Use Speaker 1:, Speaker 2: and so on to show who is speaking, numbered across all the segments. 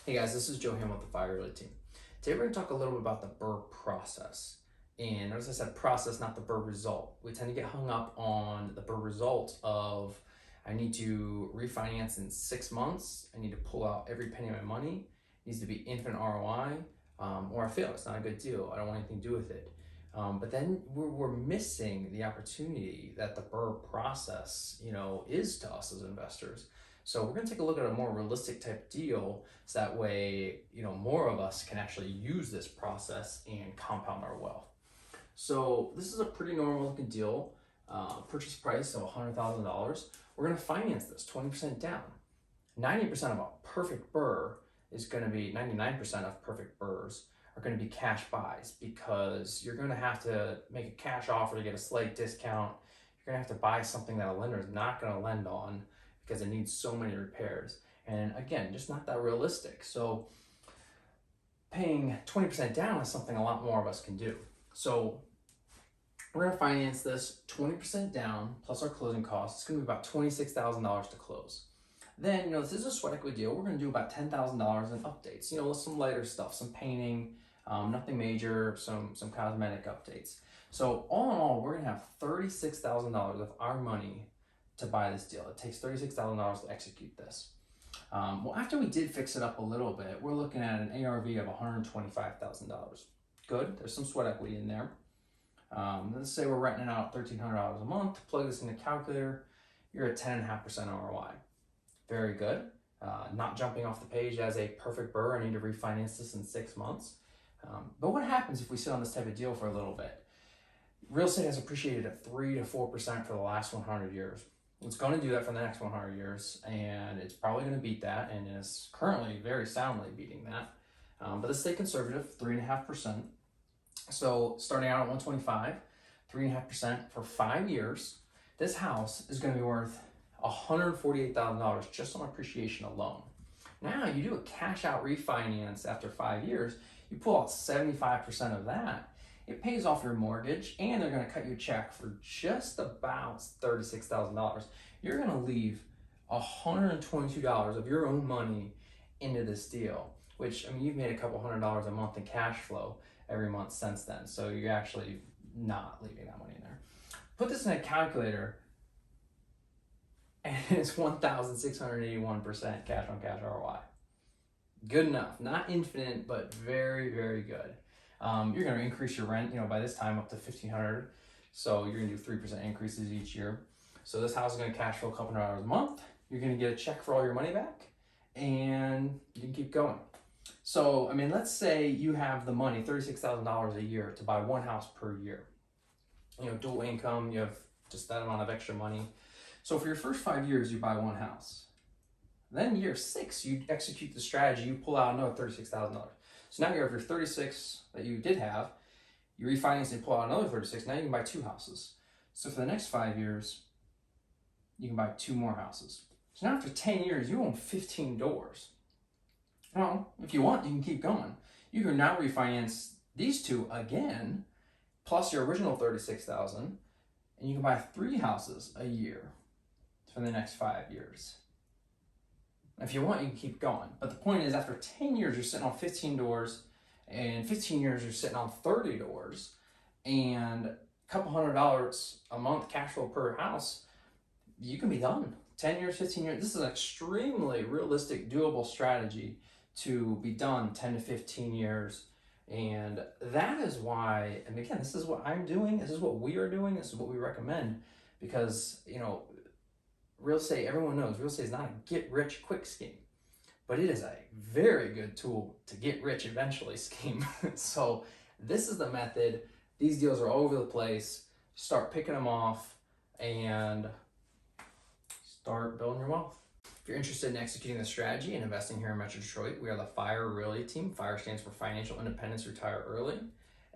Speaker 1: Hey guys, this is Joe Ham with the BRRRR team. Today we're going to talk a little bit about the BRRRR process. And as I said, process, not the BRRRR result. We tend to get hung up on the BRRRR result of I need to refinance in 6 months. I need to pull out every penny of my money. It needs to be infinite ROI, or I fail. It's not a good deal. I don't want anything to do with it. But then we're missing the opportunity that the BRRRR process, is to us as investors. So we're going to take a look at a more realistic type deal, so that way, more of us can actually use this process and compound our wealth. So this is a pretty normal looking deal. Purchase price of $100,000. We're going to finance this 20% down. 90% of a perfect BRRRR is going to be 99% of perfect BRRRRs are going to be cash buys, because you're going to have to make a cash offer to get a slight discount. You're going to have to buy something that a lender is not going to lend on because it needs so many repairs. And again, just not that realistic. So paying 20% down is something a lot more of us can do. So we're gonna finance this 20% down plus our closing costs. It's gonna be about $26,000 to close. Then, this is a sweat equity deal. We're gonna do about $10,000 in updates, with some lighter stuff, some painting, nothing major, some cosmetic updates. So all in all, we're gonna have $36,000 of our money to buy this deal. It takes $36,000 to execute this. Well, after we did fix it up a little bit, we're looking at an ARV of $125,000. Good, there's some sweat equity in there. Let's say we're renting it out $1,300 a month. Plug this in the calculator, you're at 10.5% ROI. Very good. Not jumping off the page as a perfect BRRRR. I need to refinance this in 6 months. But what happens if we sit on this type of deal for a little bit? Real estate has appreciated at 3 to 4% for the last 100 years. It's going to do that for the next 100 years, and it's probably going to beat that, and is currently very soundly beating that. But let's stay conservative, 3.5%. So starting out at 125, 3.5% for 5 years, this house is going to be worth $148,000 just on appreciation alone. Now you do a cash out refinance after 5 years, you pull out 75% of that. It pays off your mortgage, and they're going to cut you a check for just about $36,000. You're going to leave $122 of your own money into this deal, which, you've made a couple $100 a month in cash flow every month since then. So you're actually not leaving that money in there. Put this in a calculator, and it's 1,681% cash on cash ROI. Good enough, not infinite, but very, very good. You're going to increase your rent, by this time up to $1,500. So you're going to do 3% increases each year. So this house is going to cash flow a couple $100 a month. You're going to get a check for all your money back, and you can keep going. So, let's say you have the money, $36,000 a year, to buy one house per year. Dual income, you have just that amount of extra money. So for your first 5 years, you buy one house. Then year 6, you execute the strategy, you pull out another $36,000. So now you have your 36 that you did have, you refinance and pull out another 36, now you can buy 2 houses. So for the next 5 years, you can buy 2 more houses. So now after 10 years, you own 15 doors. Well, if you want, you can keep going. You can now refinance these 2 again, plus your original 36,000, and you can buy 3 houses a year for the next 5 years. If you want, you can keep going. But the point is, after 10 years, you're sitting on 15 doors, and 15 years, you're sitting on 30 doors, and a couple $100 a month cash flow per house, you can be done. 10 years, 15 years. This is an extremely realistic, doable strategy to be done 10 to 15 years. And that is why, and again, this is what I'm doing, this is what we are doing, this is what we recommend, because, real estate, everyone knows, real estate is not a get-rich-quick scheme, but it is a very good tool to get rich eventually scheme. So this is the method. These deals are all over the place. Start picking them off and start building your wealth. If you're interested in executing this strategy and investing here in Metro Detroit, we are the BRRRR team. FIRE stands for Financial Independence, Retire Early.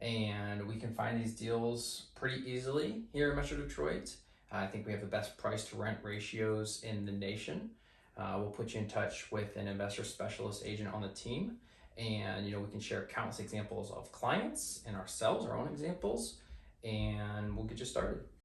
Speaker 1: And we can find these deals pretty easily here in Metro Detroit. I think we have the best price to rent ratios in the nation. We'll put you in touch with an investor specialist agent on the team. And, we can share countless examples of clients and ourselves, our own examples, and we'll get you started.